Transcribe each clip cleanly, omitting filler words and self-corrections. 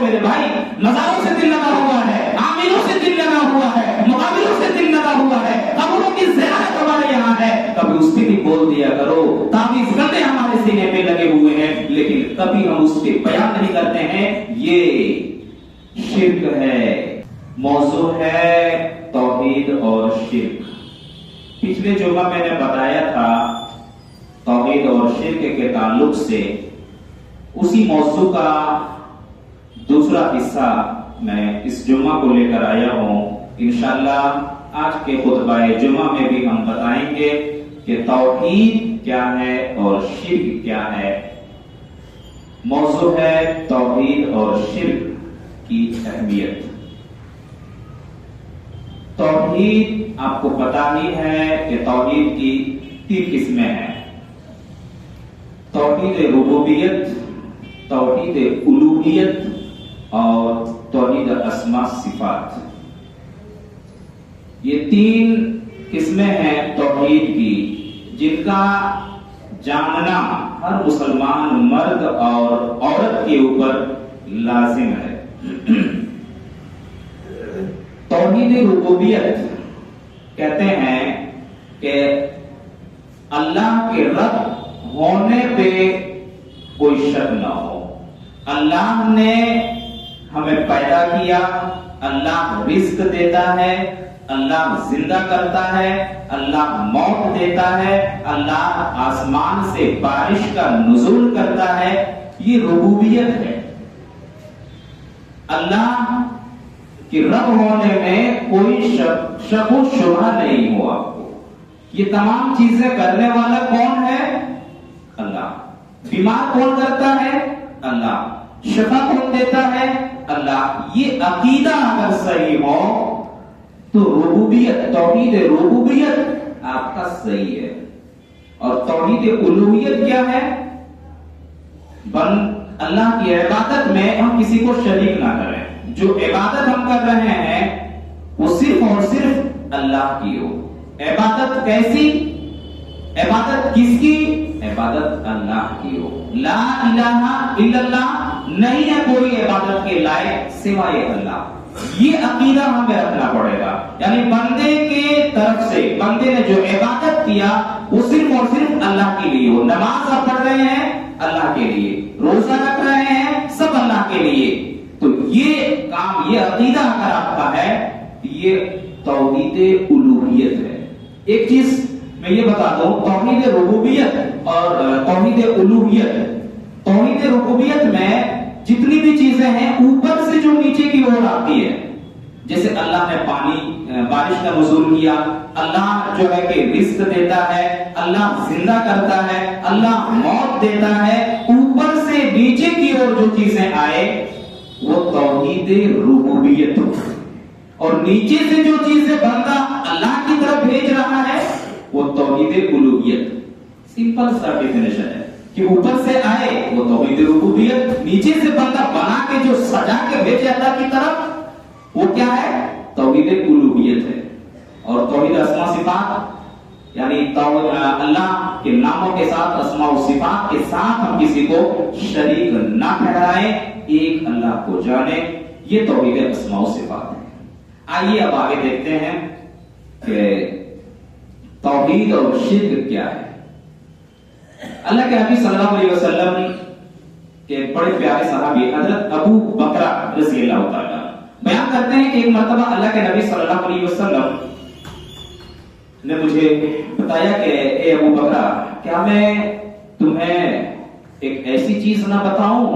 میرے بھائی مزاروں سے دل لگا ہوا ہے، عاملوں سے دل لگا ہوا ہے، مقابروں سے دل لگا ہوا ہے، قبروں کی زیارت ہمارے یہاں ہے، کبھی اس پہ بھی بول دیا کرو، تعویذ گردے ہمارے سینے پہ لگے ہوئے ہیں، لیکن کبھی ہم اس پہ بیان نہیں کرتے ہیں، یہ شرک ہے۔ موضوع ہے توحید اور شرک۔ پچھلے جمعہ میں نے بتایا تھا توحید اور شرک کے تعلق سے، اسی موضوع کا دوسرا حصہ میں اس جمعہ کو لے کر آیا ہوں۔ انشاءاللہ آج کے خطبہ جمعہ میں بھی ہم بتائیں گے کہ توحید کیا ہے اور شرک کیا ہے۔ موضوع ہے توحید اور شرک کی اہمیت۔ توحید آپ کو پتا ہی ہے کہ توحید کی 3 قسمیں ہیں: توحید ربوبیت، توحید الوہیت اور توحید اسماء صفات۔ یہ 3 قسمیں ہیں توحید کی، جن کا جاننا ہر مسلمان مرد اور عورت کے اوپر لازم ہے۔ توحید ربوبیت کہتے ہیں کہ اللہ کے رب ہونے پہ کوئی شک نہ ہو۔ اللہ نے ہمیں پیدا کیا، اللہ رزق دیتا ہے، اللہ زندہ کرتا ہے، اللہ موت دیتا ہے، اللہ آسمان سے بارش کا نزول کرتا ہے، یہ ربوبیت ہے۔ اللہ کہ رب ہونے میں کوئی شک و شبہ نہیں ہو آپ کو۔ یہ تمام چیزیں کرنے والا کون ہے؟ اللہ۔ بیمار کون کرتا ہے؟ اللہ۔ شفا کون دیتا ہے؟ اللہ۔ یہ عقیدہ اگر صحیح ہو تو ربوبیت، توحید ربوبیت آپ کا صحیح ہے۔ اور توحید الوہیت کیا ہے؟ اللہ کی عبادت میں ہم کسی کو شریک نہ کریں۔ جو عبادت ہم کر رہے ہیں وہ صرف اور صرف اللہ کی ہو۔ عبادت کیسی؟ عبادت کس کی؟ عبادت اللہ کی ہو۔ لا الہ الا اللہ، نہیں ہے کوئی عبادت کے لائق سوائے اللہ۔ یہ عقیدہ ہمیں رکھنا پڑے گا، یعنی بندے کے طرف سے بندے نے جو عبادت کیا وہ صرف اور صرف اللہ کے لیے ہو۔ نماز آپ پڑھ رہے ہیں اللہ کے لیے، روزہ رکھ رہے ہیں سب اللہ کے لیے۔ تو یہ کام، یہ عقیدہ اگر آپ کا ہے، یہ توحید الوہیت ہے۔ ایک چیز میں یہ بتا دوں، توحید ربوبیت اور توحید الوہیت۔ توحید ربوبیت میں جتنی بھی چیزیں ہیں اوپر سے جو نیچے کی اور آتی ہے، جیسے اللہ نے بارش کا نزول کیا، اللہ جو ہے کہ رزق دیتا ہے، اللہ زندہ کرتا ہے، اللہ موت دیتا ہے، اوپر سے نیچے کی اور جو چیزیں آئے وہ توحید ربوبیت۔ اور نیچے سے جو چیزیں بندہ اللہ کی طرف بھیج رہا ہے وہ توحید الوہیت۔ سمپل سا ڈیفینیشن ہے کہ اوپر سے آئے وہ توحید ربوبیت، نیچے سے بندہ بنا کے جو سجا کے بھیجے اللہ کی طرف وہ کیا ہے؟ توحید الوہیت ہے۔ اور توحید اسماء صفات، یعنی اللہ کے ناموں کے ساتھ، اسماء و صفات کے ساتھ ہم کسی کو شریک نہ ٹھہرائیں، ایک اللہ کو جانے، یہ توحید اسماء و صفات ہے۔ آئیے اب آگے دیکھتے ہیں کہ توحید اور شرک کیا ہے۔ اللہ کے نبی صلی اللہ علیہ وسلم کے بڑے پیارے صحابی حضرت ابو بکرہ رضی اللہ تعالیٰ بیان کرتے ہیں کہ ایک مرتبہ اللہ کے نبی صلی اللہ علیہ وسلم نے مجھے بتایا کہ اے ابو بکرہ، کیا میں تمہیں ایک ایسی چیز نہ بتاؤں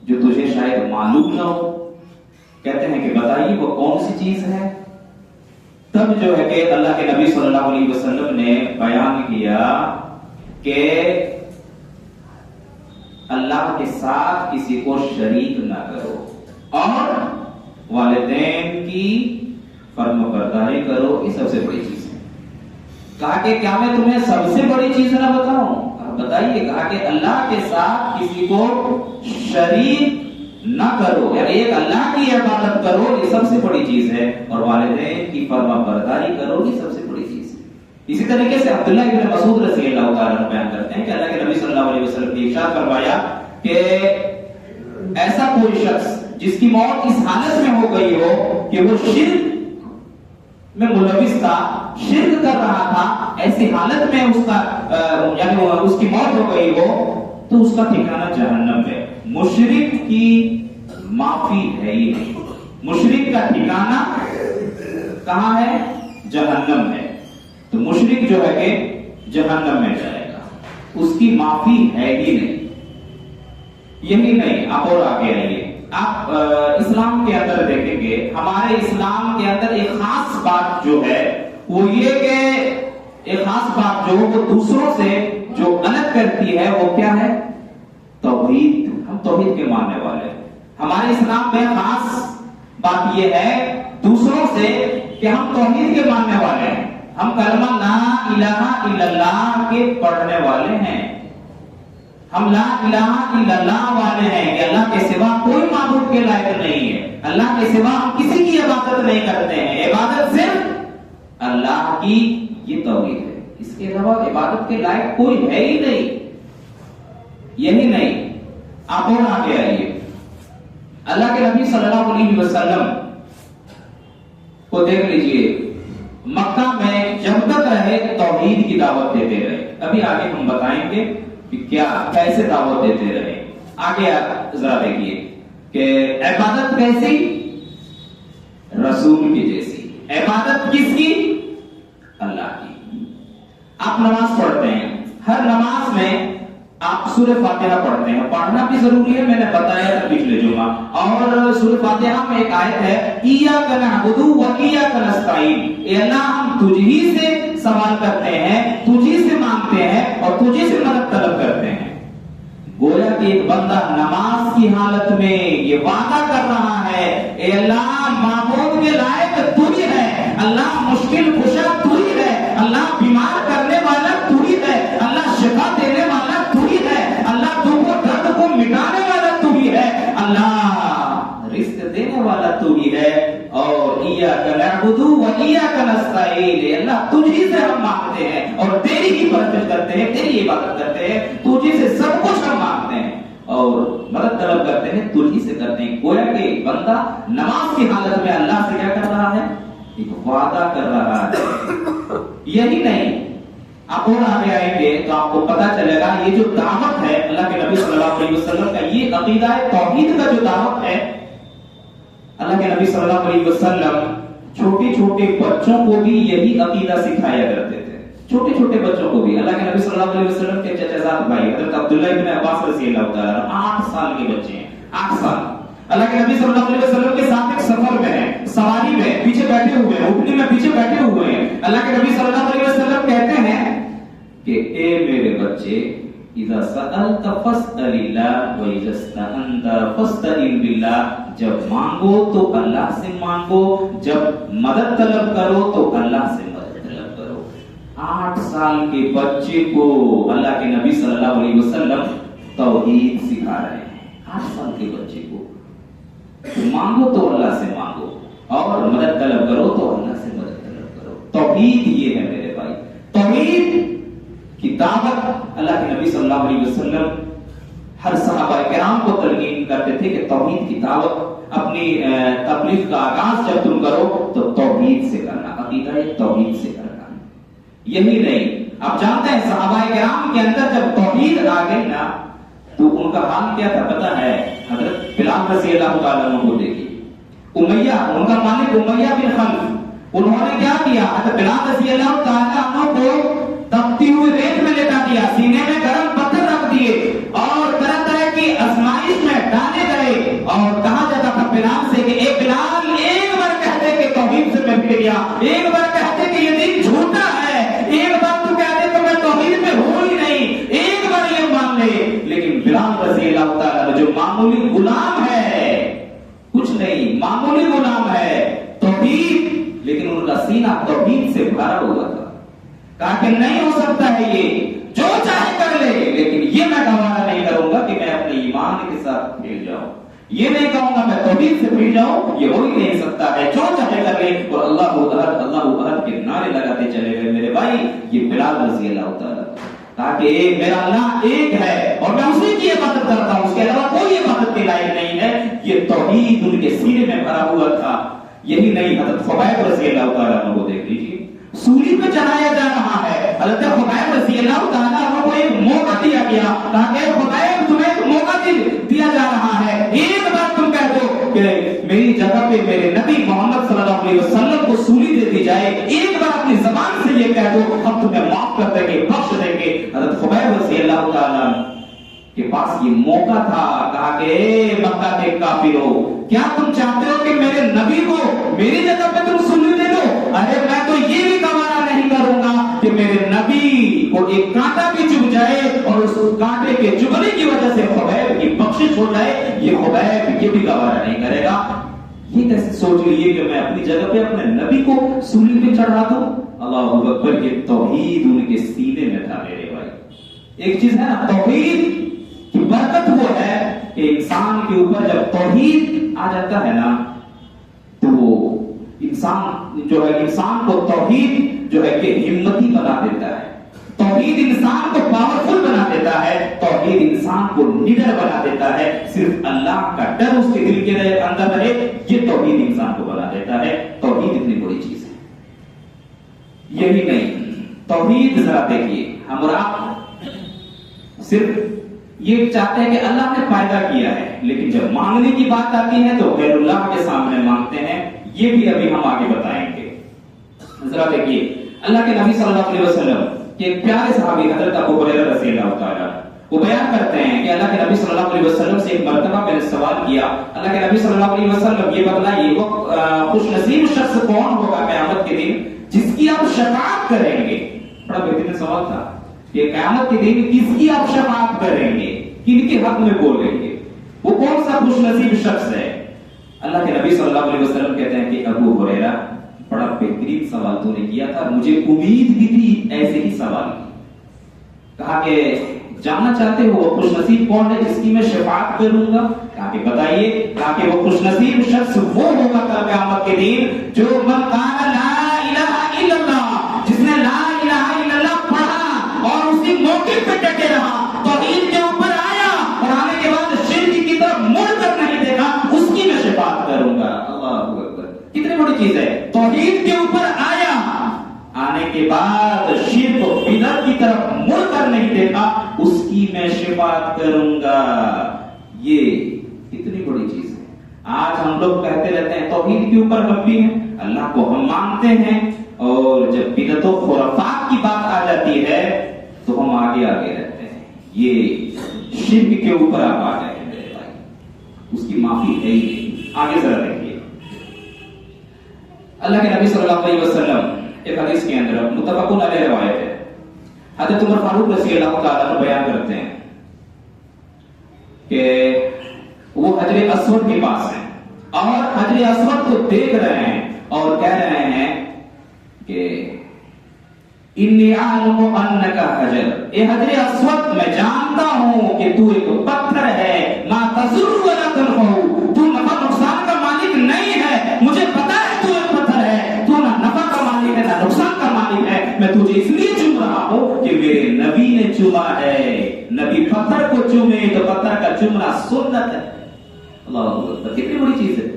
جو تجھے شاید معلوم نہ ہو؟ کہتے ہیں کہ بتائیے وہ کون سی چیز ہے؟ تب جو ہے کہ اللہ کے نبی صلی اللہ علیہ وسلم نے بیان کیا کہ اللہ کے ساتھ کسی کو شریک نہ کرو اور والدین کی فرمانبرداری کرو، یہ سب سے بڑی چیز ہے۔ کہا کہ کیا میں تمہیں سب سے بڑی چیز نہ بتاؤں؟ بتائیے۔ کہا کہ اللہ کے ساتھ کسی کو شریک نہ کرو، یعنی ایک اللہ کی عبادت کرو، یہ سب سے بڑی چیز ہے، اور والدین کی فرمانبرداری کرو، یہ سب سے بڑی چیز ہے۔ اسی طریقے سے عبداللہ ابن مسعود رضی اللہ تعالیٰ بیان کرتے ہیں کہ اللہ کے نبی صلی اللہ علیہ وسلم نے ارشاد فرمایا کہ ایسا کوئی شخص جس کی موت اس حالت میں ہو گئی ہو کہ وہ شرک میں ملوث تھا، شرک کر رہا تھا، ایسی حالت میں اس کا یعنی اس کی موت ہو گئی ہو تو اس کا ٹھکانہ جہنم ہے۔ مشرک کی معافی ہے ہی نہیں، مشرک کا ٹھکانہ کہاں ہے؟ جہنم ہے۔ تو مشرک جو ہے کہ جہنم میں جائے گا، اس کی معافی ہے ہی نہیں۔ یہی نہیں، آپ اور آگے آئیے، آپ اسلام کے اندر دیکھیں گے، ہمارے اسلام کے اندر ایک خاص بات جو ہے وہ یہ کہ ایک خاص بات جو وہ دوسروں سے جو الگ کرتی ہے وہ کیا ہے؟ توحید۔ ہم توحید کے ماننے والے ہیں۔ ہمارے اسلام میں خاص بات یہ ہے دوسروں سے کہ ہم توحید کے ماننے والے ہیں، ہم کلمہ لا الہ الا اللہ کے پڑھنے والے ہیں، ہم لا الہ الا اللہ والے ہیں کہ اللہ کے سوا کوئی معبود کے لائق نہیں ہے، اللہ کے سوا ہم کسی کی عبادت نہیں کرتے ہیں، عبادت صرف اللہ کی، یہ توحید ہے، اس کے علاوہ عبادت کے لائق کوئی ہے ہی نہیں۔ یہی نہیں، آپ اور آگے آئیے، اللہ کے نبی صلی اللہ علیہ وسلم کو دیکھ لیجئے، مکہ میں جب تک رہے توحید کی دعوت دیتے رہے۔ ابھی آگے ہم بتائیں گے کہ کیا کیسے دعوت دیتے رہے۔ آگے آپ ذرا دیکھیے کہ عبادت کیسی؟ رسول کی جیسی۔ عبادت کس کی؟ اللہ کی۔ آپ نماز پڑھتے ہیں، ہر نماز میں آپ سورہ فاتحہ پڑھتے ہیں، پڑھنا بھی ضروری ہے، میں نے بتایا تھا پچھلے جمعہ، اور سورہ فاتحہ میں ایک آیت ہے ایاک نعبد و ایاک نستعین، اے اللہ ہم تجھ ہی سے سوال کرتے ہیں، تجھ ہی سے مانگتے ہیں اور تجھ ہی سے مدد طلب کرتے ہیں۔ گویا کہ ایک بندہ نماز کی حالت میں یہ وعدہ کر رہا ہے، اے اللہ معبود کے لائق تو ہی ہے، اللہ مشکل کشا تو ہی ہے، اللہ بیمار کرنے والا تو ہی ہے، اللہ شفا دینے والا تو ہی ہے، اللہ دکھ و درد کو مٹانے والا تو ہی ہے، اللہ رزق دینے والا تو ہی ہے، اور ایاک نعبد و ایاک نستعین، اللہ تجھ ہی سے ہم مانگتے ہیں اور تیری ہی پرستش کرتے ہیں، تیری عبادت کرتے ہیں، تجھ ہی سے سب کچھ ہم مانگتے ہیں اور مدد طلب کرتے ہیں، تجھ ہی سے کرتے ہیں۔ گویا کہ بندہ نماز کی حالت میں اللہ سے کیا کر رہا ہے؟ ایک وعدہ کر رہا ہے۔ یہی نہیں، آپ اور آگے آئیں گے تو آپ کو پتا چلے گا یہ جو دعوت ہے اللہ کے نبی صلی اللہ علیہ وسلم کا، یہ عقیدہ توحید کا جو دعوت ہے، اللہ کے نبی صلی اللہ علیہ وسلم چھوٹے چھوٹے بچوں کو بھی یہی عقیدہ سکھایا کرتے تھے، چھوٹے چھوٹے بچوں کو بھی۔ اللہ کے نبی صلی اللہ علیہ وسلم کے چچا زاد بھائی حضرت عبداللہ بن عباس رضی اللہ تعالیٰ عنہ 8 سال کے بچے ہیں، 8 سال، اللہ کے نبی صلی اللہ علیہ وسلم کے ساتھ ایک سفر میں ہیں، سواری میں پیچھے بیٹھے ہوئے ہیں، اٹھنی میں پیچھے بیٹھے ہوئے ہیں، اللہ کے نبی صلی اللہ علیہ وسلم کہتے ہیں کہ اے میرے بچے، اذا سألت فاسأل اللہ واذا استعنت فاستعن باللہ، جب مانگو تو اللہ سے مانگو، جب مدد طلب کرو تو اللہ سے مدد طلب کرو۔ 8 سال کے بچے کو اللہ کے نبی صلی اللہ علیہ وسلم توحید سکھا رہے ہیں، 8 سال کے بچے کو مانگو تو اللہ سے مانگو اور مدد طلب کرو تو اللہ سے مدد طلب کرو۔ توحید یہ ہے میرے بھائی، توحید کی دعوت اللہ کے نبی صلی اللہ علیہ وسلم ہر صحابہ کرام کو تلقین کرتے تھے کہ توحید کی دعوت، اپنی تبلیغ کا آغاز جب تم کرو تو توحید سے کرنا، عقیدہ توحید سے کرنا۔ یہی نہیں، آپ جانتے ہیں صحابہ کرام کے اندر جب توحید آ گئی نا تو ان کا حال کیا تھا پتہ ہے؟ حضرت بلال رضی اللہ تعالیٰ عنہ کو دیکھیے، امیہ، ان کا مالک امیہ بن خلف، انہوں نے کیا کیا؟ حضرت بلال رضی اللہ تعالیٰ عنہ کو تپتی ہوئی ریت میں لٹا دیا، سینے میں گرم پتھر رکھ دیے اور طرح طرح کی آزمائش میں ڈالے گئے، اور کہا جاتا تھا بلال سے کہ اے بلال، ایک بار کہتے کہ توحید سے میں پھر گیا، ایک بار کہتے کہ یہ دین جھوٹا ہے، ایک بار تو کہتے کہ میں توحید میں ہوں ہی نہیں، ایک بار یہ مان لے۔ لیکن بلال رضی اللہ تعالیٰ جو معمولی غلام ہے، کچھ نہیں، معمولی غلام ہے، توحید، لیکن ان کا سینہ توحید سے بھرا ہوا تھا، کہا کہ نہیں ہو سکتا ہے، یہ جو چاہے کر لے، لیکن یہ میں گوارا نہیں کروں گا کہ میں اپنے ایمان کے ساتھ پھیل جاؤں، یہ نہیں کہوں گا میں توحید سے پھیل جاؤں، یہ ہو ہی نہیں سکتا ہے، جو چاہے کر لے۔ اور اللہ احد اللہ احد کے نعرے لگاتے چلے گئے میرے بھائی، یہ بلال رضی اللہ تعالیٰ، تاکہ میرا اللہ ایک ہے اور میں اسی کی عبادت کرتا ہوں، اس کے علاوہ کوئی عبادت کے لائق نہیں ہے۔ یہ توحید ان کے سینے میں بھرا ہوا تھا. یہی نہیں حضرت خبیب رضی اللہ تعالیٰ عنہ کو دیکھ لیجیے, سولی پہ چڑھایا جا رہا ہے. حضرت خبیب رضی اللہ تعالیٰ عنہ کو ایک موقع دیا گیا, کہا کہ خبیب تمہیں ایک موقع دیا جا رہا ہے, ایک بار تم کہہ دو کہ میری جگہ پہ میرے نبی محمد صلی اللہ علیہ وسلم کو سولی دے دی جائے, ایک بار اپنی زبان سے یہ کہہ دو, ہم تمہیں معاف کر دیں گے, بخش دیں گے. حضرت خبیب رضی اللہ تعالیٰ کے پاس یہ موقع تھا. کہا کہ اے مکہ کے کافرو, کیا تم چاہتے ہو کہ میرے نبی کو میری جگہ پہ تم سولی دے دو؟ ارے میں تو یہ بھی گوارا نہیں کروں گا کہ میرے نبی کو ایک کانٹا بھی چبھ جائے اور اس کانٹے کے چبھنے کی وجہ سے خبیب کی بخشش ہو جائے. یہ خبیب یہ بھی گوارا نہیں کرے گا. یہ کیسے سوچ لیے کہ میں اپنی جگہ پہ اپنے نبی کو سولی پہ چڑھا دوں؟ اللہ اکبر. یہ توحید ان کے سینے میں تھا میرے بھائی. ایک چیز ہے نا, توحید کی برکت وہ ہے کہ انسان کے اوپر جب توحید آ جاتا ہے نا تو انسان جو ہے, انسان کو توحید جو ہے کہ ہمتی بنا دیتا ہے. توحید انسان کو پاورفل بنا دیتا ہے. توحید انسان کو نڈر بنا دیتا ہے. صرف اللہ کا ڈر اس کے دل کے اندر رہے, یہ توحید انسان کو بنا دیتا ہے. توحید اتنی بڑی چیز ہے. یہی نہیں, توحید ذرا دیکھیے, ہم اور آپ صرف یہ چاہتے ہیں کہ اللہ نے پیدا کیا ہے, لیکن جب مانگنے کی بات آتی ہے تو غیر اللہ کے سامنے مانگتے ہیں. یہ بھی ابھی ہم آگے بتائیں گے. ذرا دیکھیے, اللہ کے نبی صلی اللہ علیہ وسلم کے ایک پیارے صحابی حضرت ابو ہریرہ رضی اللہ تعالیٰ وہ بیان کرتے ہیں کہ اللہ کے نبی صلی اللہ علیہ وسلم سے ایک مرتبہ میں نے سوال کیا, اللہ کے نبی صلی اللہ علیہ وسلم یہ بتلائیے وہ خوش نصیب شخص کون ہوگا قیامت کے دن جس کی آپ شفاعت کریں گے. بڑا بہترین سوال تھا کہ قیامت کے دن کس کی آپ شفاعت کریں گے, کن کے حق میں بولیں گے, وہ کون سا خوش نصیب شخص ہے؟ اللہ کے نبی صلی اللہ علیہ وسلم کہتے ہیں کہ ابو ہریرہ بڑا بہترین سوال تو نے کیا تھا, مجھے امید بھی تھی ایسے ہی سوال کی. کہا کہ جاننا چاہتے ہو وہ خوش نصیب کون ہے جس کی میں شفاعت کروں گا؟ کہا کہ بتائیے. کہا کہ وہ خوش نصیب شخص وہ ہوگا کل قیامت کے دن جو من قال لا الہ الا اللہ, جس نے لا الہ الا اللہ پڑھا اور اسی موقع پہ ڈٹے رہا, توحید کے اوپر آیا اور آنے کے بعد شرک کی طرف مڑ کر نہیں دیکھا, اس کی میں شفاعت کروں گا. اللہ اکبر, کتنی بڑی چیز ہے. توحید کے اوپر آیا, آنے کے بعد شرک و بدعت کی طرف مڑ کر نہیں دیکھا, اس کی میں شفاعت کروں گا. یہ کتنی بڑی چیز ہے. آج ہم لوگ کہتے رہتے ہیں توحید کے اوپر ہم بھی ہیں, اللہ کو ہم مانتے ہیں, اور جب بدعت و خرافات کی بات آ جاتی ہے تو ہم آگے آگے رہتے ہیں. یہ شرک کے اوپر آپ آ گئے ہیں میرے بھائی, اس کی معافی ہے ہی نہیں. آگے ذرا دیکھیے, اللہ کے نبی صلی اللہ علیہ وسلم ایک حدیث کے اندر متفقون علیہ روایت ہے, حضرت عمر فاروق رضی اللہ تعالیٰ عنہ بیان کرتے ہیں کہ وہ حجر اسود کے پاس ہیں اور حجر اسود کو دیکھ رہے ہیں اور کہہ رہے ہیں کہ انی اعلم انک حجر, اے حجر اسود میں جانتا ہوں کہ تو ایک پتھر ہے, ما تضر ولا تنفع, تو نفع نقصان کا مالک نہیں ہے. مجھے پتا ہے تو ایک پتھر ہے, تو نہ نفع کا مالک ہے نہ نقصان کا مالک ہے. میں تجھے اس لیے چوم رہا ہوں کہ میرے نبی نے چوما ہے. نبی پتھر کو چومے تو پتھر کا چومنا سنت ہے. اللہ اکبر, کتنی بڑی چیز ہے.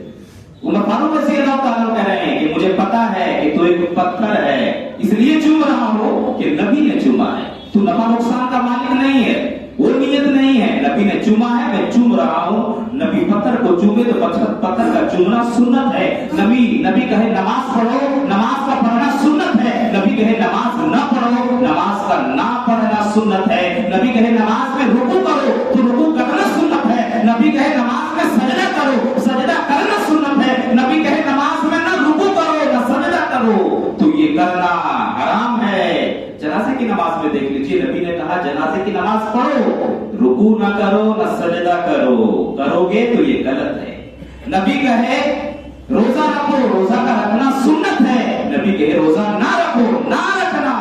عمر فاروق رضی اللہ تعالیٰ کہہ رہے ہیں کہ مجھے پتا ہے کہ تو ایک پتھر ہے, اس لیے چوم رہا ہوں کہ نبی نے چوما ہے. تو نفع نقصان کا مالک نہیں ہے, وہ نیت نہیں ہے, نبی نے چوما ہے, میں چوم رہا ہوں. نبی پتھر کو چومے تو پتھر کا چومنا سنت ہے. نبی کہے نماز پڑھو, نماز کا پڑھنا سنت ہے. نبی کہے نماز نہ پڑھو, نماز کا نہ پڑھنا سنت ہے. نبی کہے نماز میں رکوع کرو تو رکوع کرنا سنت ہے. نبی کہے نماز میں سجدہ کرو, سجدہ کرنا سنت ہے. نبی کہے نماز میں نہ رکوع کرو نہ سجدہ کرو تو یہ کرنا حرام ہے. جنازے کی نماز میں دیکھ لیجیے, نبی نے کہا جنازے کی نماز پڑھو, رکوع نہ کرو نہ سجدہ کرو, کرو گے تو یہ غلط ہے. نبی کہے روزہ رکھو, روزہ کا رکھنا سنت ہے. نبی کہے روزہ نہ رکھو, نہ رکھنا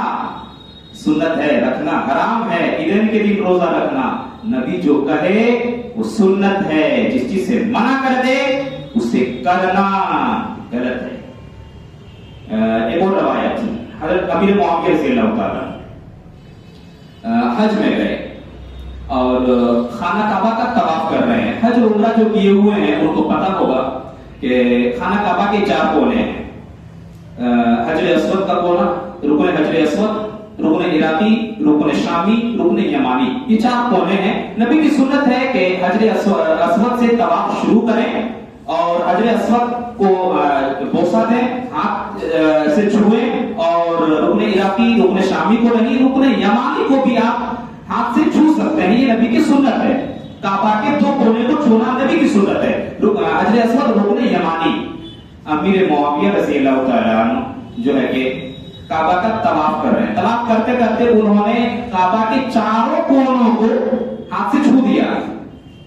سنت ہے, رکھنا حرام ہے. عید کے دن روزہ رکھنا, نبی جو کہے وہ سنت ہے. جس چیز سے منع کر دے اسے کرنا غلط ہے. ایک اور روایت, حضرت امیر معاویہ رضی اللہ تعالیٰ حج میں گئے اور خانہ کعبہ کا طواف کر رہے ہیں. حج عمرہ جو کیے ہوئے ہیں ان کو پتا ہوگا کہ خانہ کعبہ کے 4 کونے ہیں. حجر اسود کا کونا، رکن حجر اسود، رکن عراقی، رکن شامی، رکن یمانی، یہ 4 کونے ہیں. نبی کی سنت ہے کہ حجر اسود سے طواف شروع کریں اور حجر اسود کو بوسہ دیں، ہاتھ سے چھوئیں، اور رکن عراقی، رکن شامی کو نہیں، رکن یمانی کو بھی آپ ہاتھ سے چھو سکتے ہیں. یہ نبی کی سنت ہے. کعبہ کے 2 کونے کو چھونا نبی کی سنت ہے. حجر اسود، رکن یمانی. امیر معاویہ رضی اللہ تعالیٰ عنہ جو ہے کہ کعبہ کا طواف کر رہے ہیں. طواف کرتے کرتے انہوں نے کعبہ کے 4 کونوں کو ہاتھ سے چھو دیا.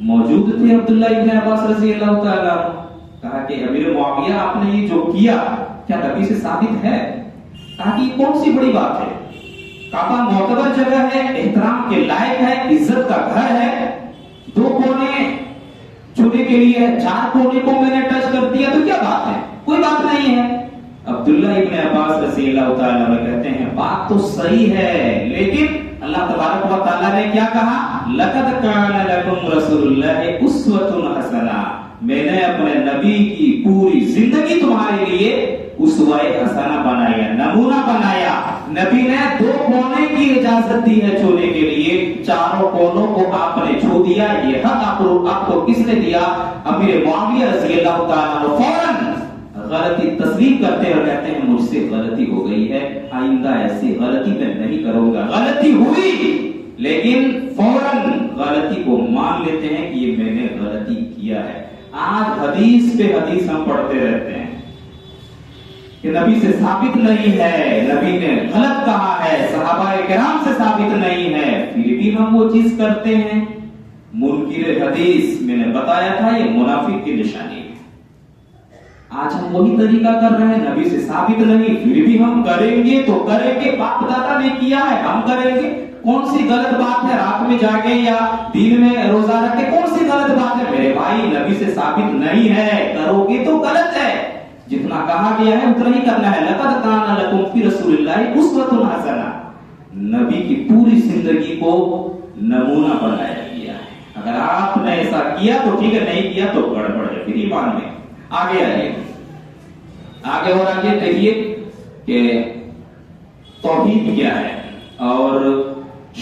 موجود تھے عبداللہ ابن عباس رضی اللہ تعالیٰ عنہ. کہا کہ امیر معاویہ آپ نے یہ جو کیا کیا نبی سے ثابت ہے؟ کہا کہ یہ کون سی بڑی بات ہے؟ کعبہ معتبر جگہ ہے، احترام کے لائق ہے، عزت کا گھر ہے. 2 کونے چھونے کے لیے 4 کونے کو میں نے ٹچ کر دیا تو کیا بات ہے؟ کوئی بات نہیں ہے. عبداللہ ابن عباس رضی اللہ تعالیٰ عنہ کہتے ہیں بات تو صحیح ہے، لیکن اللہ تبارک و تعالیٰ نے کیا کہا؟ لَقَدْ كَانَ لَكُمْ رَسُولُ اللَّهِ أُسْوَةٌ حَسَنَةٌ. میں نے اپنے نبی کی پوری زندگی تمہارے لیے اسوہ حسنہ بنایا، نمونہ بنایا. نبی نے 2 کونے کی اجازت دی ہے چھونے کے لیے، 4 کونوں کو آپ نے چھو دیا. یہ حق آپ کو کس نے دیا؟ امیر معاویہ رضی اللہ تعالیٰ عنہ فوراً غلطی تسلیم کرتے اور کہتے ہیں مجھ سے غلطی ہو گئی ہے، آئندہ ایسی غلطی میں نہیں کروں گا. غلطی ہوئی لیکن فوراً غلطی کو مان لیتے ہیں کہ یہ میں نے غلطی کیا ہے. آج حدیث پہ حدیث ہم پڑھتے رہتے ہیں کہ نبی سے ثابت نہیں ہے، نبی نے غلط کہا ہے، صحابہ کرام سے ثابت نہیں ہے، پھر بھی ہم وہ چیز کرتے ہیں. منکر حدیث میں نے بتایا تھا یہ منافق کی نشانی ہے. آج ہم وہی طریقہ کر رہے ہیں، نبی سے ثابت نہیں پھر بھی ہم کریں گے تو کریں گے، باپ دادا نے کیا ہے ہم کریں گے. کون سی غلط بات ہے رات میں جاگے یا دن میں روزہ رکھے؟ کون سی غلط بات ہے؟ میرے بھائی نبی سے ثابت نہیں ہے، کرو گے تو غلط ہے. جتنا کہا گیا ہے اتنا ہی کرنا ہے. لقد کان لکم فی رسول اللہ اسوۃ حسنہ. نبی کی پوری زندگی کو نمونہ بنایا گیا ہے. اگر آپ نے ایسا کیا تو ٹھیک ہے، نہیں کیا تو گڑبڑ ہے پھر ایمان میں. آگے آئیے، آگے اور آگے دیکھیے کہ توحید کیا ہے اور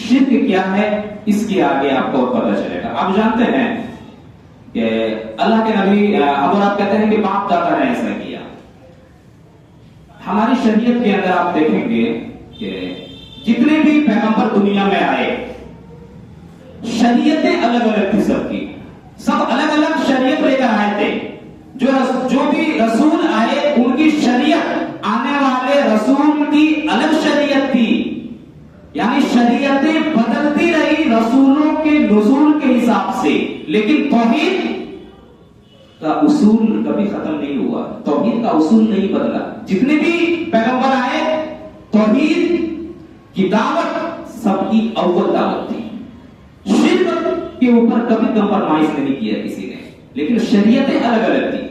شرک کیا ہے، اس کی آگے آپ کو پتہ چلے گا. آپ جانتے ہیں کہ اللہ کے نبی اب آپ کہتے ہیں کہ باپ دادا نے ایسا کیا. ہماری شریعت کے اندر آپ دیکھیں گے کہ جتنے بھی پیغمبر دنیا میں آئے شریعتیں الگ الگ تھی، سب کی سب الگ الگ شریعت لے کر آئے تھے. جو بھی رسول آئے ان کی شریعت، آنے والے رسول کی الگ شریعت تھی. یعنی شریعتیں بدلتی رہی رسولوں کے نزول کے حساب سے، لیکن توحید کا اصول کبھی ختم نہیں ہوا. توحید کا اصول نہیں بدلا. جتنے بھی پیغمبر آئے توحید کی دعوت سب کی اول دعوت تھی. شرک کے اوپر کبھی کمپرمائز نہیں کیا کسی نے، لیکن شریعتیں الگ الگ تھی.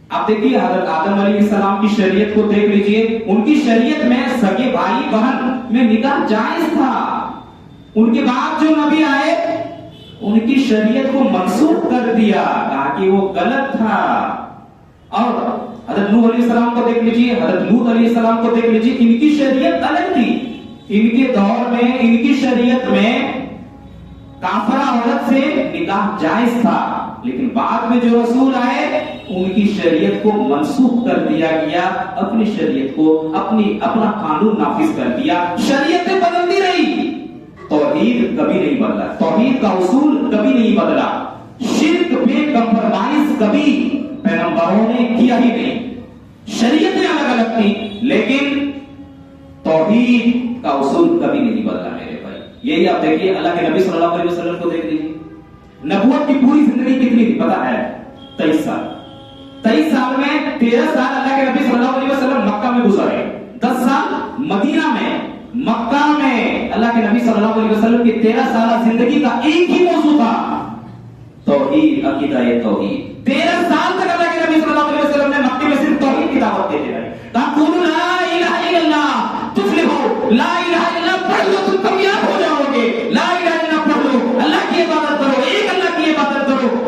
آپ دیکھیے حضرت آدم علیہ السلام کی شریعت کو دیکھ لیجئے. ان کی شریعت میں سگے بھائی بہن میں نکاح جائز تھا. ان کے بعد جو نبی آئے ان کی شریعت کو منسوخ کر دیا تاکہ وہ غلط تھا. اور حضرت نوح علیہ السلام کو دیکھ لیجئے، حضرت لوط علیہ السلام کو دیکھ لیجئے، ان کی شریعت الگ تھی. ان کے دور میں ان کی شریعت میں کافرہ عورت سے نکاح جائز تھا، لیکن بعد میں جو رسول آئے ان کی شریعت کو منسوخ کر دیا گیا. اپنی شریعت کو اپنا قانون نافذ کر دیا. شریعتیں بدلتی رہی، توحید کبھی نہیں بدلا. توحید کا اصول کبھی نہیں بدلا. شرک پہ کمپرمائز کبھی پیغمبروں نے کیا ہی نہیں. شریعتیں الگ الگ تھی لیکن توحید کا اصول کبھی نہیں بدلا. میرے بھائی یہی آپ دیکھیے اللہ کے نبی صلی اللہ علیہ وسلم کو دیکھ لیجیے. نبوت کی پوری زندگی کتنی تھی پتا ہے؟ 23 سال. 23 سال میں 13 سال اللہ کے نبی صلی اللہ علیہ وسلم مکہ میں گزارے، 10 سال مدینہ میں. مکہ میں اللہ کے نبی صلی اللہ علیہ وسلم کی 13 سالہ زندگی کا ایک ہی موضوع تھا، توحید، عقیدہ توحید. 13 سال تک اللہ کے نبی صلی اللہ علیہ وسلم نے مکے میں صرف توحید کی دعوت دیتے رہے. تقولوا لا الہ الا اللہ تفلحوا. لا الہ الا اللہ پڑھ لو تم کامیاب ہو جاؤ گے. لا الہ الا اللہ پڑھ لو، اللہ کی عبادت کرو، ایک اللہ کی عبادت کرو.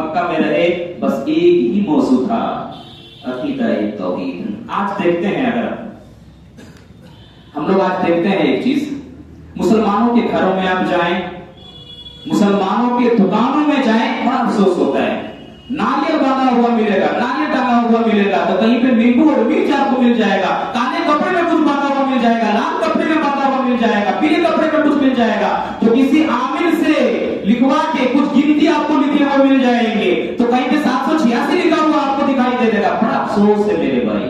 مکہ میں رہے بس ایک ہی موضوع تھا، عقیدہ توحید۔ آج دیکھتے ہیں، اگر ہم لوگ آج دیکھتے ہیں ایک چیز، مسلمانوں کے گھروں میں آپ جائیں، مسلمانوں کے دکانوں میں جائیں، بڑا افسوس ہوتا ہے، ناریل باندھا ہوا ملے گا، ناریل ٹانگا ہوا ملے گا، تو کہیں پہ نیمبو اور مرچ آپ کو مل جائے گا، کالے کپڑے میں کچھ باندھا ہوا مل جائے گا، لال کپڑے میں باندھا ہوا مل جائے گا، پیلے کپڑے میں کچھ مل جائے گا، تو کسی عامل سے لکھوا کے کچھ گنتی آپ کو لکھے ہوئے مل جائیں گے، تو کہیں پہ 786 لکھا ہوا آپ کو دکھائی دے گا۔ بڑا افسوس ہے میرے بھائی،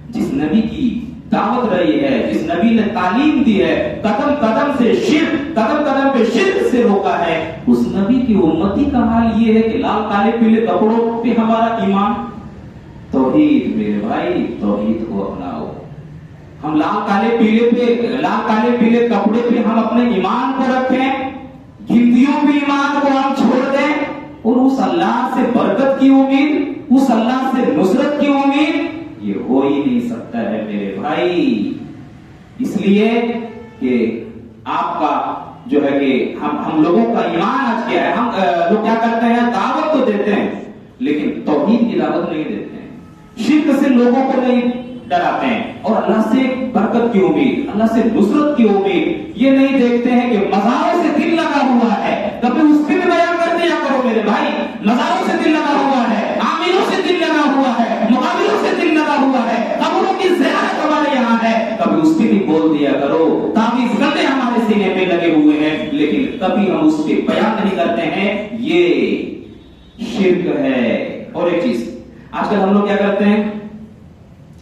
جس نبی کی دعوت رہی ہے، جس نبی نے تعلیم دی ہے، قدم قدم سے شرک، قدم قدم پہ شرک سے روکا ہے، اس نبی کی امتی کا حال یہ ہے کہ لال کالے پیلے کپڑوں پہ ہمارا ایمان۔ توحید میرے بھائی، توحید کو اپناؤ۔ ہم لال کالے پیلے کپڑے پہ ہم اپنے ایمان کو رکھیں، گنتیوں پہ ایمان کو ہم چھوڑ دیں، اور اس اللہ سے برکت کی امید، اس اللہ سے نصرت کی امید، یہ ہو ہی نہیں سکتا ہے میرے بھائی۔ اس لیے کہ آپ کا جو ہے کہ ہم لوگوں کا ایمان آج کیا ہے، ہم لوگ کیا کرتے ہیں، دعوت تو دیتے ہیں لیکن توحید کی دعوت نہیں دیتے ہیں، شرک سے لوگوں کو نہیں ڈراتے ہیں، اور اللہ سے برکت کی امید، اللہ سے نصرت کی امید یہ نہیں دیکھتے ہیں کہ مزاروں سے دل لگا ہوا ہے، کبھی اس پہ بھی بیان کر دیا کرو میرے بھائی، مزاروں سے دل لگا ہوا ہے، عاملوں سے دل لگا ہوا ہے، مقابلوں سے دل لگا ہوا ہے، قبروں کی زیارت ہمارے یہاں ہے، کبھی اس پہ بھی بول دیا کرو، تعویذ گندے ہمارے سینے پہ لگے ہوئے ہیں لیکن کبھی ہم اس پہ بیان نہیں کرتے ہیں، یہ شرک ہے۔ اور ایک چیز آج کل ہم لوگ کیا کرتے ہیں،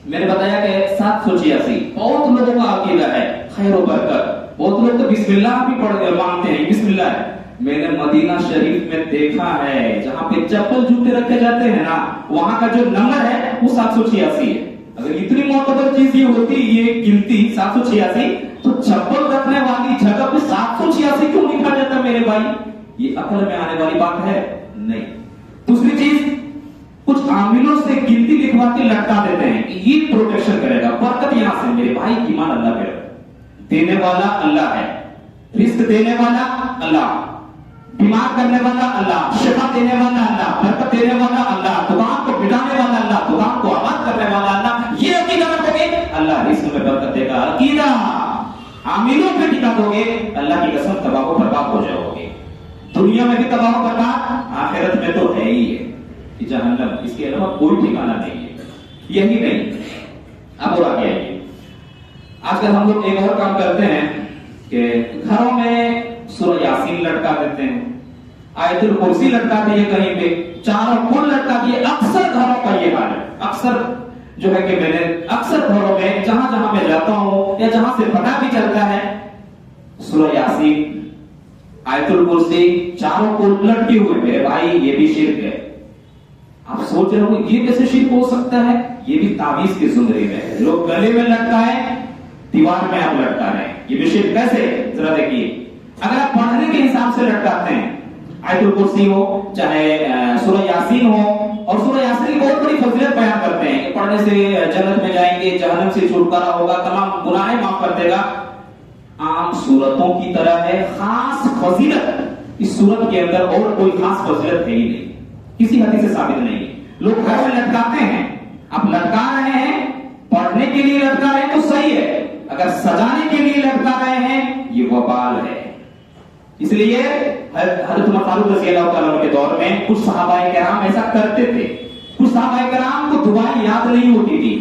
میں نے بتایا کہ 786 بہت لوگوں کا عقیدہ ہے خیر و برکت، بہت لوگ تو بسم اللہ بھی مانگتے ہیں، بسم اللہ ہے۔ میں نے مدینہ شریف میں دیکھا ہے جہاں پہ چپل جوتے رکھے جاتے ہیں نا، وہاں کا جو نمبر ہے وہ 786 ہے۔ اگر اتنی معتبر چیز یہ ہوتی، یہ گنتی 786، تو چپل رکھنے والی جگہ پہ 786 کیوں لکھا جاتا میرے بھائی؟ یہ عقل میں آنے والی بات ہے نہیں۔ دوسری چیز، کچھ عاملوں سے گنتی لکھوا کے لٹکا دیتے ہیں، یہ پروٹیکشن کرے گا، برکت یہاں سے میرے بھائی، ایمان اللہ پہ دینے والا اللہ ہے، رزق دینے والا اللہ، بیمار کرنے والا اللہ، شفا دینے والا اللہ، برکت دینے والا اللہ، دکان کو بٹانے والا اللہ، دکان کو آباد کرنے والا اللہ، یہ عقیدہ رکھو گے اللہ رزق میں برکت دے گا۔ عقیدہ عاملوں پہ ٹکا دو گے، اللہ کی قسم تباہ و برباد ہو جاؤ گے، دنیا میں بھی تباہ و برباد، آخرت میں تو ہے ہی ہے جہنم، اس کے علاوہ کوئی ٹھکانہ نہیں ہے۔ یہی نہیں، اب اور آگے آئیے، آج کل ہم لوگ ایک اور کام کرتے ہیں کہ گھروں میں سورہ یاسین لٹکا دیتے ہیں، آیت الکرسی لٹکا دیے، کہیں پہ چاروں کل لٹکا دیے، اکثر گھروں کا یہ حال ہے، اکثر جو ہے کہ میں نے اکثر گھروں میں جہاں جہاں میں جاتا ہوں یا جہاں سے پتہ بھی چلتا ہے، سورہ یاسین، آیت الکرسی چاروں کل لٹکے ہوئے میرے بھائی، یہ بھی شرک ہے۔ آپ سوچ رہے ہو یہ کیسے شرک ہو سکتا ہے؟ یہ بھی تعویذ کے زمرے میں ہے، لوگ گلے میں لٹکائیں، دیوار میں آپ لٹکا رہے ہیں، یہ بھی شرک کیسے؟ ذرا دیکھیے، اگر آپ پڑھنے کے حساب سے لٹکاتے ہیں، آیت الکرسی ہو چاہے سورہ یاسین ہو، اور سورہ یاسین کی بہت بڑی فضیلت بیان کرتے ہیں کہ پڑھنے سے جنت میں جائیں گے، جہنم سے چھٹکارا ہوگا، تمام گناہ معاف کر دے گا۔ عام سورتوں کی طرح ہے، خاص فضیلت اس سورت کے اندر اور کوئی خاص فضیلت ہے ہی نہیں، کسی حدیث سے ثابت نہیں ہے۔ لوگ گھر میں لٹکاتے ہیں، آپ لٹکا رہے ہیں، پڑھنے کے لیے لٹکا رہے ہیں تو صحیح ہے، اگر سجانے کے لیے لٹکا رہے ہیں یہ وبال ہے۔ اس لیے حضرت عمر فاروق رضی اللہ تعالیٰ عنہ کے دور میں کچھ صحابہ کرام ایسا کرتے تھے، کچھ صحابہ کرام کو دعائیں یاد نہیں ہوتی تھی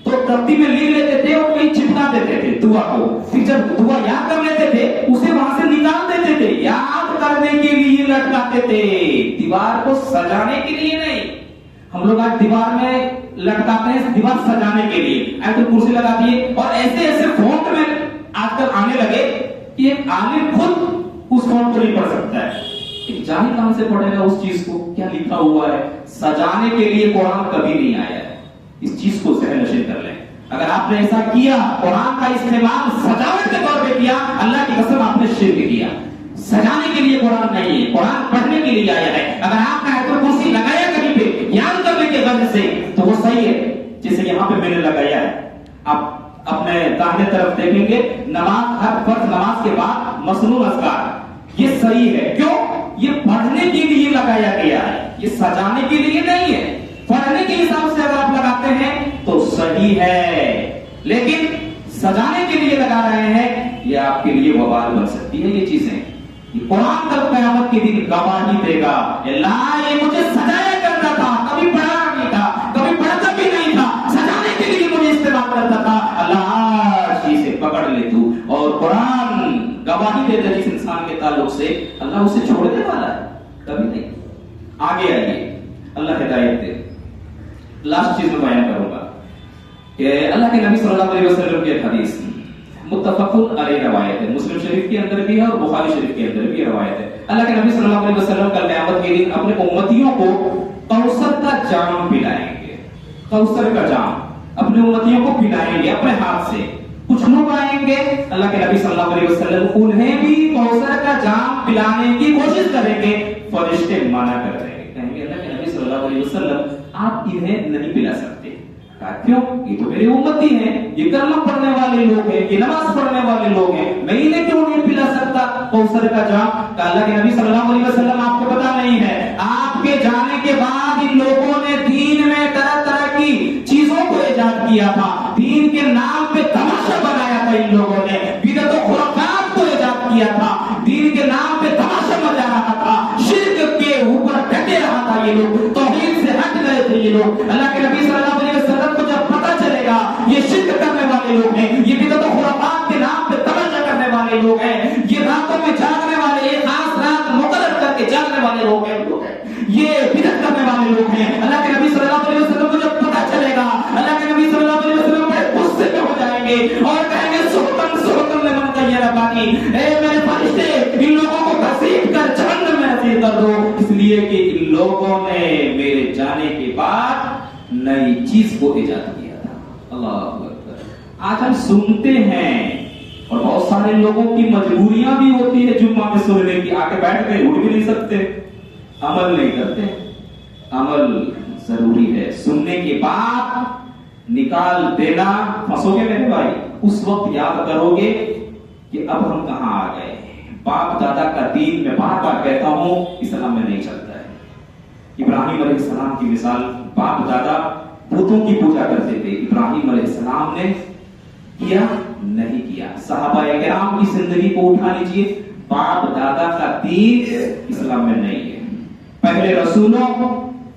تو تختی میں لکھ لیتے تھے اور کہیں چپکا دیتے تھے دعا کو، پھر جب دعا یاد کر لیتے تھے اسے وہاں سے نکال دیتے تھے، یاد کرنے کے لیے لٹکاتے تھے، دیوار کو سجانے کے لیے نہیں۔ ہم لوگ آج دیوار میں لٹکاتے ہیں دیوار سجانے کے لیے، آیت الکرسی لگا دیے، اور ایسے ایسے فونٹ میں آج کل آنے لگے کہ ایک عالم خود اس فونٹ کو نہیں پڑھ سکتا ہے، ایک جاہل کہاں سے پڑھے گا اس چیز کو؟ کیا لکھا ہوا ہے؟ سجانے کے لیے قرآن کبھی نہیں آیا ہے، اس چیز کو ذہن نشین کر لیں۔ اگر آپ نے ایسا کیا، قرآن کا استعمال سجاوٹ کے طور پہ کیا، اللہ کی قسم آپ نے شرک کیا۔ سجانے کے لیے قرآن نہیں ہے، قرآن پڑھنے کے لیے آیا ہے۔ اگر آپ نے آیت الکرسی لگایا کہیں پہ یاد کرنے کے غرض سے تو وہ صحیح ہے، جیسے یہاں پہ میں نے لگایا ہے۔ آپ اپنے داہنے طرف دیکھیں گے، نماز، ہر فرض نماز کے بعد مسنون اذکار، یہ صحیح ہے، کیوں؟ یہ پڑھنے کے لیے لگایا گیا ہے، یہ سجانے کے لیے نہیں ہے. پڑھنے کے حساب سے اگر آپ لگاتے ہیں تو صحیح ہے, لیکن سجانے کے لیے لگا رہے ہیں, یہ آپ کے لیے وبال بن سکتی ہے. یہ چیزیں یہ قرآن کل قیامت کے دن گواہی دے گا, اللہ یہ مجھے سجایا کرتا تھا, کبھی پڑھا نہیں تھا, کبھی پڑھتا بھی نہیں تھا, سجانے کے لیے مجھے استعمال کرتا تھا, اللہ سے پکڑ لے تو. اور قرآن گواہی دیتا ہے جس انسان کے تعلق سے, اللہ اسے چھوڑنے والا ہے کبھی نہیں. آگے آئیے, اللہ ہدایت دے. لاسٹ چیز میں بیان کروں گا کہ اللہ کے نبی صلی اللہ علیہ وسلم کی حدیث متفق علیہ روایت ہے, مسلم شریف کے اندر بھی ہے اور بخاری شریف کے اندر بھی روایت ہے. اللہ کے نبی صلی اللہ علیہ وسلم کل قیامت کے دن اپنے امتیوں کو کوثر کا جام پلائیں گے. کوثر کا جام اپنے امتیوں کو پلائیں گے اپنے ہاتھ سے. کچھ لوگ آئیں گے, اللہ کے نبی صلی اللہ علیہ وسلم انہیں بھی کوثر کا جام پلانے کی کوشش کریں گے, فرشتے منع کر رہے ہیں, کہیں گے اللہ کے نبی صلی اللہ علیہ وسلم آپ انہیں نہیں پلا سکتے. کیوں؟ یہ تو میری امتی ہیں, یہ کلمہ پڑھنے والے لوگ ہیں, یہ نماز پڑھنے والے لوگ ہیں, میں انہیں کیوں نہیں پلا سکتا کوثر کا جام. اللہ کے نبی صلی اللہ علیہ وسلم آپ کو پتا نہیں ہے, آپ کے جانے کے بعد ان لوگوں نے دین میں طرح طرح کی چیزوں کو ایجاد کیا تھا, دین کے نام پہ تماشا بنایا تھا ان لوگوں نے, بدعت و خرافات کو ایجاد کیا تھا, دین کے نام پہ تماشا مچا رہا تھا, شرک کے اوپر ڈٹے رہا تھا یہ لوگ, توحید سے ہٹ گئے تھے یہ لوگ. اللہ کے نبی صلی اللہ علیہ وسلم کو جب پتہ چلے گا یہ شرک کرنے والے لوگ ہیں, یہ بدعت و خرافات کے نام پہ تماشا کرنے والے لوگ ہیں, یہ راتوں میں جاگنے والے, ایک خاص رات مقرر کر کے جاگنے والے لوگ ہیں, یہ بدعت کرنے والے لوگ ہیں. اللہ کے نبی صلی اللہ علیہ وسلم کو جب پتہ چلے گا, اللہ کے نبی صلی اللہ علیہ وسلم بڑے غصے میں ہو جائیں گے اور کہیں گے سحقاً سحقاً لمن غیر بانی, اے میرے فرشتے ان لوگوں کو گھسیٹ کر جہنم میں اسیر کر دو, اس لیے کہ ان لوگوں نے میرے جانے کے بعد نئی چیز کو ایجاد کیا تھا. اللہ اکبر. آج ہم سنتے ہیں اور بہت سارے لوگوں کی مجبوریاں بھی ہوتی ہے جمعہ میں سننے کی, آ کے بیٹھ گئے, اٹھ بھی نہیں سکتے, عمل نہیں کرتے. عمل ضروری ہے, سننے کے بعد نکال دینا. پھنسو گے میرے بھائی, اس وقت یاد کرو گے کہ اب ہم کہاں آ گئے. باپ دادا کا دین میں بار بار کہتا ہوں اسلام میں نہیں چلتا ہے. ابراہیم علیہ السلام کی مثال, باپ دادا بتوں کی پوجا کرتے تھے, ابراہیم علیہ السلام نے کیا نہیں کیا. صحابہ کرام کی زندگی کو اٹھا لیجئے, باپ دادا کا دین اسلام میں نہیں ہے. پہلے رسولوں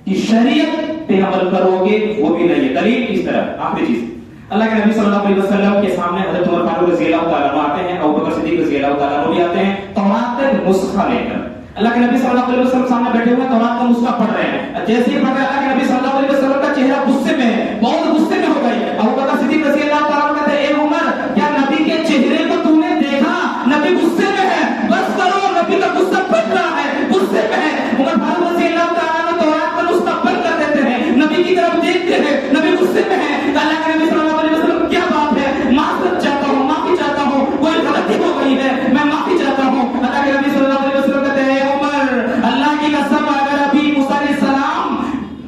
کی شریعت پہ عمل کرو گے وہ بھی نہیں ہے. دلیل اس طرح آخری چیز, اللہ کے نبی صلی اللہ علیہ وسلم کے سامنے حضرت عمر فاروق رضی اللہ تعالیٰ عنہ آتے ہیں, ابوبکر صدیق رضی اللہ تعالیٰ عنہ بھی آتے ہیں, تورات کا نسخہ لے کر. اللہ کے نبی صلی اللہ علیہ وسلم سامنے بیٹھے ہوئے تورات کا نسخہ پڑھ رہے ہیں. جیسے ہی پڑھ رہے ہیں, اللہ کے نبی صلی اللہ علیہ وسلم کا چہرہ غصے میں ہے, بہت غصے میں ہو گئی. ابوبکر صدیق رضی اللہ تعالیٰ عنہ کہتے ہیں, اے عمر کیا نبی کے چہرے کو تو نے دیکھا, نبی غصے میں ہے, بس کرو, نبی کا غصہ پھٹ رہا ہے, غصے میں ہے. عمر فاروق رضی اللہ تعالیٰ عنہ تورات کا نسخہ بند کر دیتے ہیں, نبی کی طرف دیکھتے ہیں, نبی غصے میں ہے. اللہ کے نبی صلی اللہ علیہ وسلم کیا بات ہے, معذرت چاہتا ہوں, معافی چاہتا ہوں, کوئی غلطی ہو گئی ہے, میں معافی چاہتا ہوں. اللہ کے نبی صلی اللہ علیہ وسلم کہتے ہیں, عمر اللہ کی قسم اگر ابھی موسیٰ علیہ السلام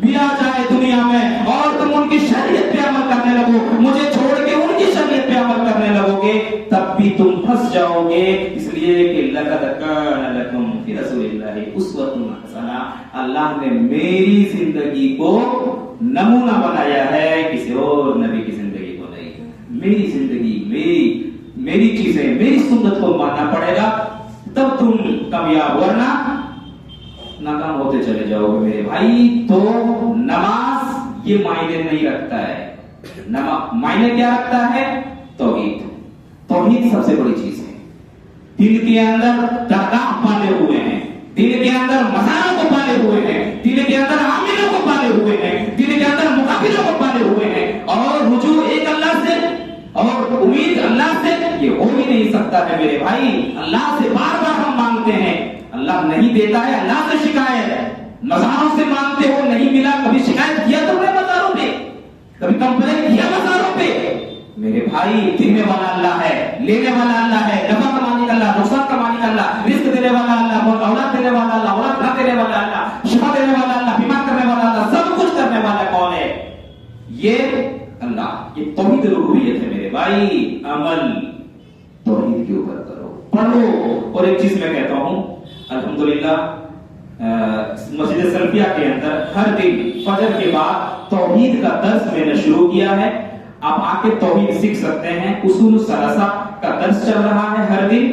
بھی آ جائے دنیا میں اور تم ان کی شریعت پہ عمل کرنے لگو, مجھے چھوڑ کے ان کی شریعت پہ عمل کرنے لگو گے, تب بھی تم پھنس جاؤ گے. اس لیے کہ لقد کان لکم فی رسول اللہ اسوۃ حسنہ, اللہ نے میری زندگی کو نمونہ بنایا ہے, کسی اور نبی کی زندگی کو نہیں. میری زندگی, میری چیزیں, میری سنت کو ماننا پڑے گا, تب تم کامیاب, ورنہ ناکام ہوتے چلے جاؤ گے میرے بھائی. تو نماز یہ معنی نہیں رکھتا ہے, معنی کیا رکھتا ہے, توحید. توحید سب سے بڑی چیز ہے. دل کے اندر درگاہ پالے ہوئے ہیں, دل کے اندر مزاروں کو پالے ہوئے ہیں, دل کے اندر عاملوں کو پالے ہوئے ہیں, دل کے اندر مقابلوں کو پالے ہوئے ہیں, اور رجوع ایک اللہ سے اور امید اللہ سے یہ ہو ہی نہیں سکتا ہے میرے بھائی. اللہ سے بار بار ہم مانگتے ہیں, اللہ نہیں دیتا ہے, اللہ سے شکایت. مزاروں سے مانگتے ہو, نہیں ملا, کبھی شکایت کیا تم نے مزاروں پہ, کبھی کمپلین کیا مزاروں پہ؟ میرے بھائی دینے والا اللہ ہے, لینے والا اللہ ہے, نفع کا مالک اللہ, نقصان کا مالک اللہ, رزق دینے والا اللہ, اولاد دینے والا اللہ, اولاد نہ دینے والا اللہ, شفا دینے والا اللہ, بیمار کرنے والا اللہ, سب کچھ کرنے والا کون ہے؟ یہ اللہ. یہ توحید ربوبیت ہے میرے بھائی. عمل توحید کے اوپر کرو, پڑھو. اور ایک چیز میں کہتا ہوں, الحمدللہ مسجد سلفیہ کے اندر ہر دن فجر کے بعد توحید کا درس میں نے شروع کیا ہے. آپ آ کے توحید سیکھ سکتے ہیں. اصول الثلاثہ کا درس چل رہا ہے ہر دن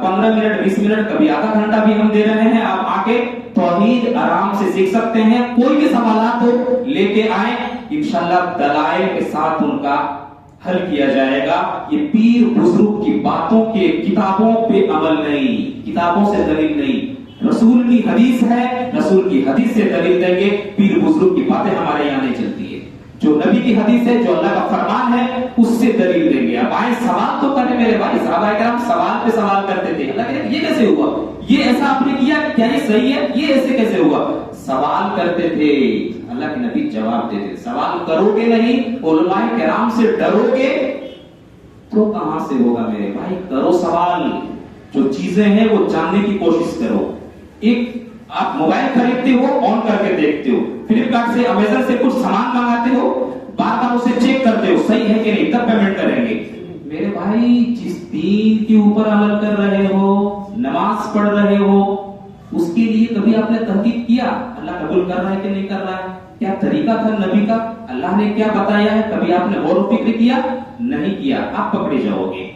15 منٹ 20 منٹ کبھی آدھا گھنٹہ بھی ہم دے رہے ہیں. آپ آ کے توحید آرام سے سیکھ سکتے ہیں. کوئی بھی سوالات ہو لے کے آئیں, انشاءاللہ دلائل کے ساتھ ان کا حل کیا جائے گا. یہ پیر بزرگ کی باتوں کے کتابوں پہ عمل نہیں, کتابوں سے دلیل نہیں, رسول کی حدیث ہے, رسول کی حدیث سے دلیل دیں گے. پیر بزرگ کی باتیں ہمارے یہاں نہیں چلتی ہے. جو نبی کی حدیث ہے, جو اللہ کا فرمان ہے, اس سے دلیل دیں گے. اب آئے سوال تو کریں میرے بھائی. صحابہ کرام سوال پہ سوال کرتے تھے. اللہ کہتے یہ کیسے ہوا, یہ ایسا آپ نے کیا, کیا یہ صحیح ہے, یہ ایسے کیسے ہوا, سوال کرتے تھے. اللہ کے نبی جواب دیتے. سوال کرو گے نہیں, علماء کرام سے ڈرو گے تو کہاں سے ہوگا میرے بھائی. کرو سوال, جو چیزیں ہیں وہ جاننے کی کوشش کرو. ایک آپ موبائل خریدتے ہو, آن کر کے دیکھتے ہو, فلپکارٹ سے امیزن سے کچھ سامان منگاتے ہو, بار بار اسے چیک کرتے ہو صحیح ہے کہ نہیں, تب پیمنٹ کریں گے. میرے بھائی جس دین کے اوپر عمل کر رہے ہو, نماز پڑھ رہے ہو, اس کے لیے کبھی آپ نے تحقیق کیا اللہ قبول کر رہا ہے کہ نہیں کر رہا ہے, کیا طریقہ تھا نبی کا, اللہ نے کیا بتایا ہے, کبھی آپ نے غور و فکر کیا نہیں کیا, آپ پکڑے جاؤ گے.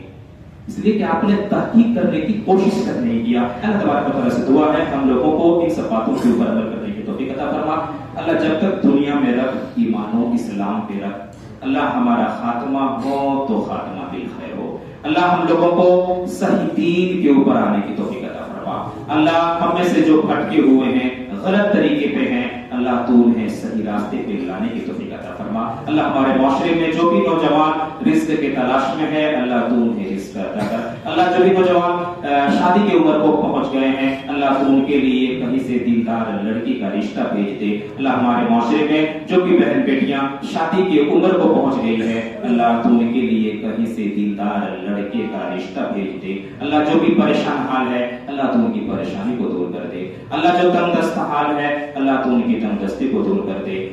اس لیے کہ آپ نے تحقیق کرنے کی کوشش نہیں کیا. اللہ تبارک و تعالیٰ سے دعا ہے ہم لوگوں کو ان سب باتوں کے اوپر عمل کرنے کی توفیق عطا فرما. اللہ جب تک دنیا میں رکھ, ایمان و اسلام پہ رکھ, اللہ ہمارا خاتمہ ہو تو خاتمہ بالخیر ہو. اللہ ہم لوگوں کو صحیح دین کے اوپر آنے کی توفیق عطا فرما. اللہ ہم میں سے جو بھٹکے ہوئے ہیں, غلط طریقے پہ ہیں, اللہ تو انہیں صحیح راستے پہ لانے کی توفیق عطا فرما. اللہ ہمارے معاشرے میں جو بھی نوجوان رزق کے تلاش میں ہے, اللہ تو انہیں رزق عطا کر. اللہ جو بھی نوجوان شادی کی عمر کو پہنچ گئے ہیں, اللہ تو ان کے لیے کہیں سے دیندار لڑکی کا رشتہ بھیج دے. اللہ ہمارے معاشرے میں جو بھی بہن بیٹیاں شادی کی عمر کو پہنچ گئی ہے, اللہ تو ان کے لیے کہیں سے دیندار لڑکے کا رشتہ بھیج دے. اللہ جو بھی پریشان حال ہے, اللہ تو ان کی پریشانی کو دور کر دے. اللہ جو تنگ دست حال ہے, اللہ تو ان کی تنگ دستی کو دور کر دے.